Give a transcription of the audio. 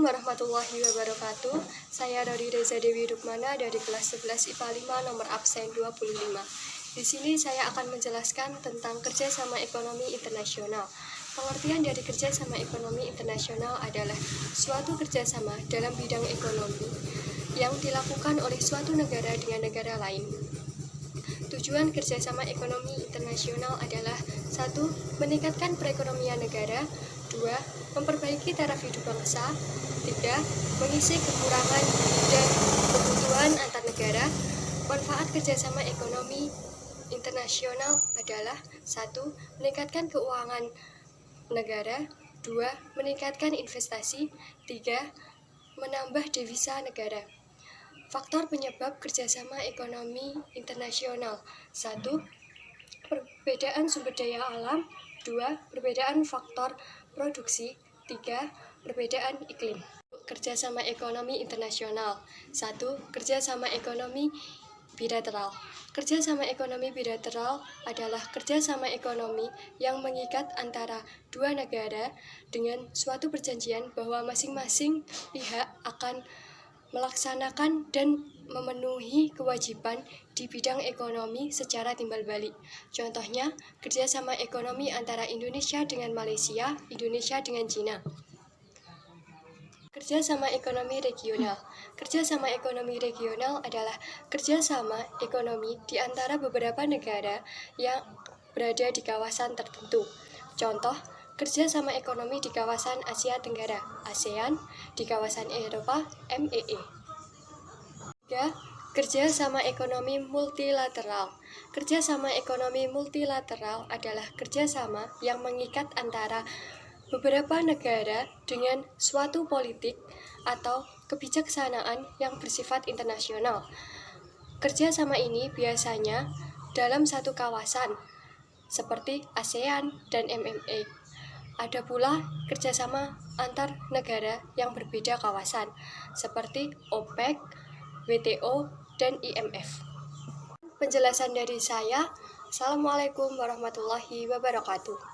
warahmatullahi wabarakatuh. Saya Rori Reza Dewi Rukmana dari kelas 11 IPA 5 nomor absen 25. Di sini saya akan menjelaskan tentang kerjasama ekonomi internasional. Pengertian dari kerjasama ekonomi internasional adalah suatu kerjasama dalam bidang ekonomi yang dilakukan oleh suatu negara dengan negara lain. Tujuan kerjasama ekonomi internasional adalah 1. Meningkatkan perekonomian negara, 2. Memperbaiki taraf hidup bangsa, 3. Mengisi kekurangan dan kebutuhan antar negara. Manfaat kerjasama ekonomi internasional adalah 1. Meningkatkan keuangan negara, 2. Meningkatkan investasi, 3. Menambah devisa negara. Faktor penyebab kerjasama ekonomi internasional 1. Perbedaan sumber daya alam, 2. Perbedaan faktor produksi, 3. Perbedaan iklim. Kerjasama ekonomi internasional 1. Kerjasama ekonomi bilateral. Kerjasama ekonomi bilateral adalah kerjasama ekonomi yang mengikat antara dua negara dengan suatu perjanjian bahwa masing-masing pihak akan melaksanakan dan memenuhi kewajiban di bidang ekonomi secara timbal balik. Contohnya, kerjasama ekonomi antara Indonesia dengan Malaysia, Indonesia dengan Cina. Kerjasama ekonomi regional. Kerjasama ekonomi regional adalah kerjasama ekonomi di antara beberapa negara yang berada di kawasan tertentu. Contoh, kerjasama ekonomi di kawasan Asia Tenggara, ASEAN, di kawasan Eropa, MEE. 3. Kerjasama ekonomi multilateral. Kerjasama ekonomi multilateral adalah kerjasama yang mengikat antara beberapa negara dengan suatu politik atau kebijaksanaan yang bersifat internasional. Kerjasama ini biasanya dalam satu kawasan, seperti ASEAN dan MMA. Ada pula kerjasama antar negara yang berbeda kawasan, seperti OPEC, WTO, dan IMF. Penjelasan dari saya. Assalamualaikum warahmatullahi wabarakatuh.